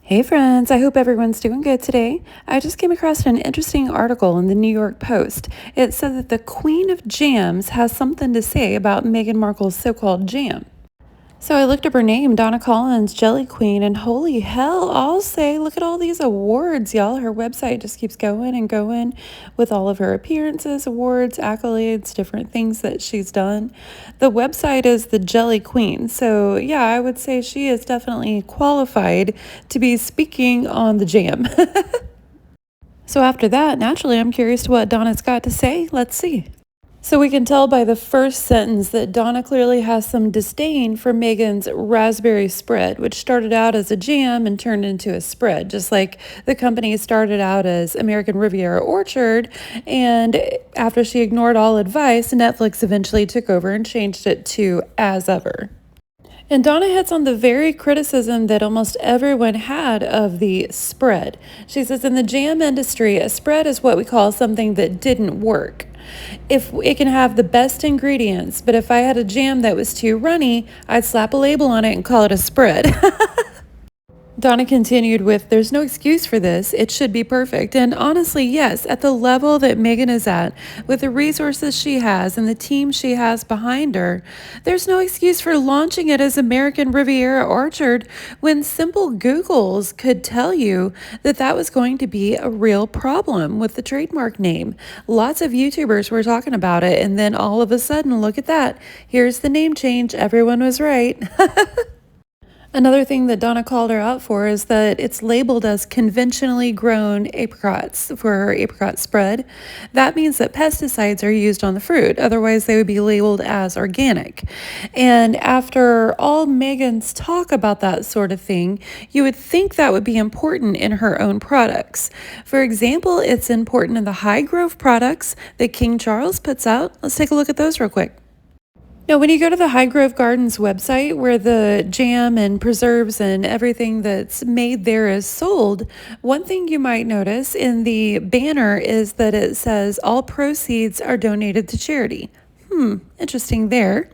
Hey friends, I hope everyone's doing good today. I just came across an interesting article in the New York Post. It said that the Queen of Jams has something to say about Meghan Markle's so-called jam. So I looked up her name, Donna Collins, Jelly Queen, and holy hell, I'll say, look at all these awards, y'all. Her website just keeps going and going with all of her appearances, awards, accolades, different things that she's done. The website is the Jelly Queen. So yeah, I would say she is definitely qualified to be speaking on the jam. So after that, naturally, I'm curious to what Donna's got to say. Let's see. So we can tell by the first sentence that Donna clearly has some disdain for Meghan's raspberry spread, which started out as a jam and turned into a spread, just like the company started out as American Riviera Orchard. And after she ignored all advice, Netflix eventually took over and changed it to As Ever. And Donna hits on the very criticism that almost everyone had of the spread. She says, in the jam industry, a spread is what we call something that didn't work. If it can have the best ingredients, but if I had a jam that was too runny, I'd slap a label on it and call it a spread. Donna continued with, there's no excuse for this. It should be perfect. And honestly, yes, at the level that Meghan is at, with the resources she has and the team she has behind her, there's no excuse for launching it as American Riviera Orchard when simple Googles could tell you that that was going to be a real problem with the trademark name. Lots of YouTubers were talking about it, and then all of a sudden, look at that. Here's the name change. Everyone was right. Another thing that Donna called her out for is that it's labeled as conventionally grown apricots for her apricot spread. That means that pesticides are used on the fruit. Otherwise, they would be labeled as organic. And after all Meghan's talk about that sort of thing, you would think that would be important in her own products. For example, it's important in the high growth products that King Charles puts out. Let's take a look at those real quick. Now, when you go to the High Grove Gardens website where the jam and preserves and everything that's made there is sold, one thing you might notice in the banner is that it says all proceeds are donated to charity. Interesting there.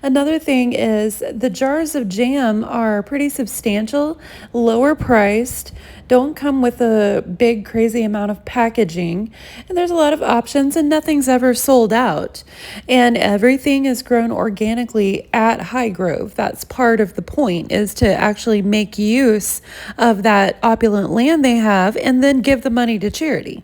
Another thing is the jars of jam are pretty substantial, lower priced, don't come with a big crazy amount of packaging, and there's a lot of options and nothing's ever sold out. And everything is grown organically at High Grove. That's part of the point, is to actually make use of that opulent land they have and then give the money to charity.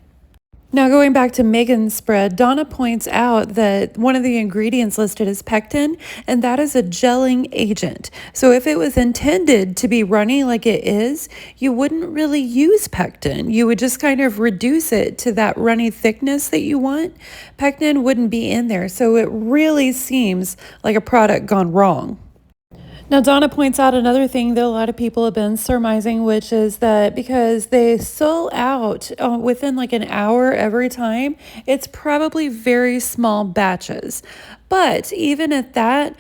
Now, going back to Meghan's spread, Donna points out that one of the ingredients listed is pectin, and that is a gelling agent. So if it was intended to be runny like it is, you wouldn't really use pectin. You would just kind of reduce it to that runny thickness that you want. Pectin wouldn't be in there, so it really seems like a product gone wrong. Now, Donna points out another thing that a lot of people have been surmising, which is that because they sell out within like an hour every time, it's probably very small batches. But even at that,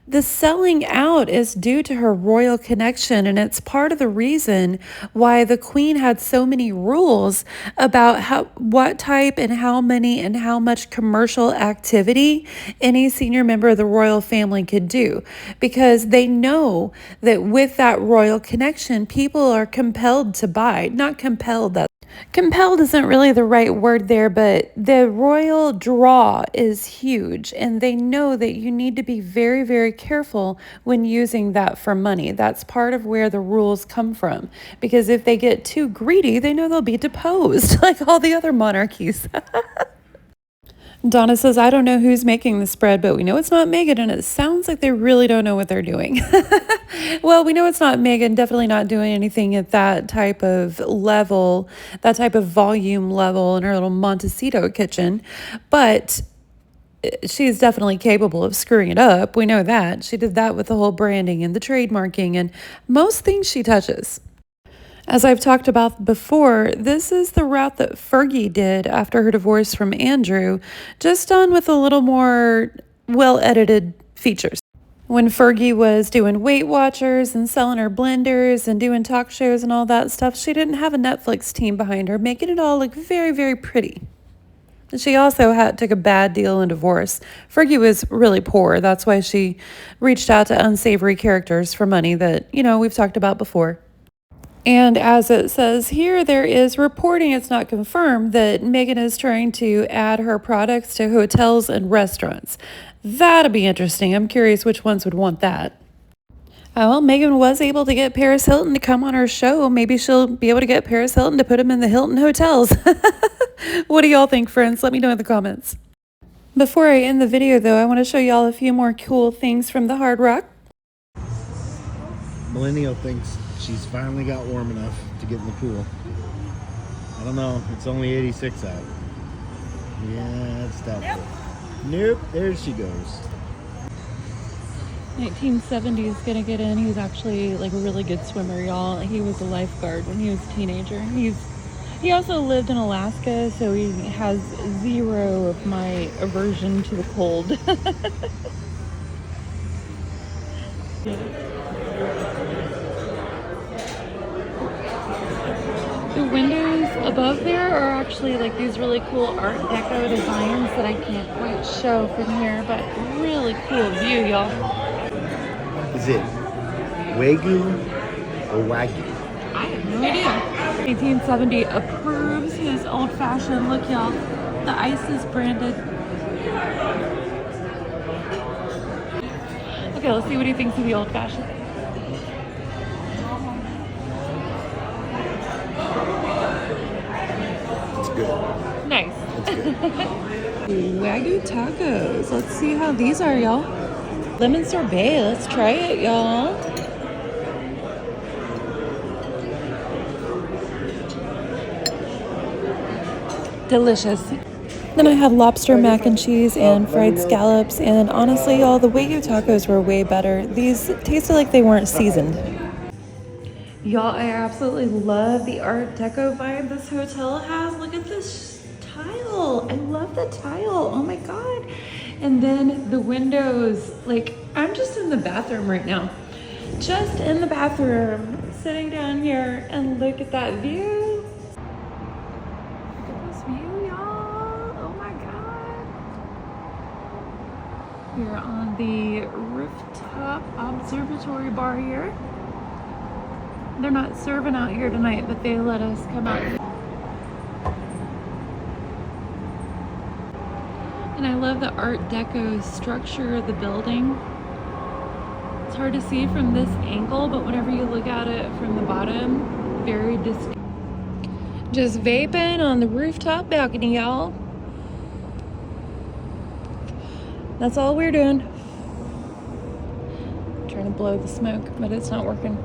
the selling out is due to her royal connection, and it's part of the reason why the Queen had so many rules about what type and how many and how much commercial activity any senior member of the royal family could do, because they know that with that royal connection, people are compelled to buy. Not compelled, that compelled isn't really the right word there, but the royal draw is huge, and they know that you need to be very, very careful when using that for money. That's part of where the rules come from, because if they get too greedy, they know they'll be deposed like all the other monarchies. Donna says, I don't know who's making the spread, but we know it's not Meghan, and it sounds like they really don't know what they're doing. Well, we know it's not Meghan, definitely not doing anything at that type of level, that type of volume level in her little Montecito kitchen, but she's definitely capable of screwing it up. We know that. She did that with the whole branding and the trademarking and most things she touches. As I've talked about before, this is the route that Fergie did after her divorce from Andrew, just done with a little more well-edited features. When Fergie was doing Weight Watchers and selling her blenders and doing talk shows and all that stuff, she didn't have a Netflix team behind her, making it all look very, very pretty. She also took a bad deal in divorce. Fergie was really poor. That's why she reached out to unsavory characters for money that, we've talked about before. And as it says here, there is reporting, it's not confirmed, that Meghan is trying to add her products to hotels and restaurants. That'll be interesting. I'm curious which ones would want that. Well, Meghan was able to get Paris Hilton to come on her show. Maybe she'll be able to get Paris Hilton to put him in the Hilton hotels. What do y'all think, friends? Let me know in the comments. Before I end the video, though, I want to show y'all a few more cool things from the Hard Rock. Millennial thinks she's finally got warm enough to get in the pool. I don't know. It's only 86 out. Yeah, it's doubtful. Nope. There she goes. 1970 is gonna get in. He was actually like a really good swimmer, y'all. He was a lifeguard when he was a teenager. He also lived in Alaska, so he has zero of my aversion to the cold. The windows above there are actually like these really cool Art Deco designs that I can't quite show from here, but really cool view, y'all. Is it Wagyu or Wagyu? I have no idea. 1870 approves his old-fashioned look, y'all. The ice is branded. Okay, let's see what he thinks of the old-fashioned. It's good. Nice. It's good. Wagyu tacos. Let's see how these are, y'all. Lemon sorbet. Let's try it, y'all. Delicious. Then I had lobster mac and cheese and fried scallops, and honestly, y'all, the Wagyu tacos were way better. These tasted like they weren't seasoned. Y'all, I absolutely love the Art Deco vibe this hotel has. Look at this tile. I love the tile. Oh my God. And then the windows, like, I'm just in the bathroom right now. Just in the bathroom, sitting down here, and look at that view. Look at this view, y'all. Oh my God. We're on the rooftop observatory bar here. They're not serving out here tonight, but they let us come out. And I love the Art Deco structure of the building. It's hard to see from this angle, but whenever you look at it from the bottom, very distinct. Just vaping on the rooftop balcony, y'all. That's all we're doing. I'm trying to blow the smoke, but it's not working.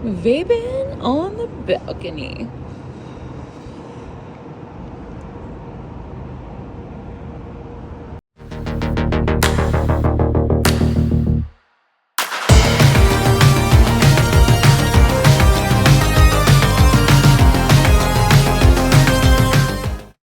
Vaping on the balcony.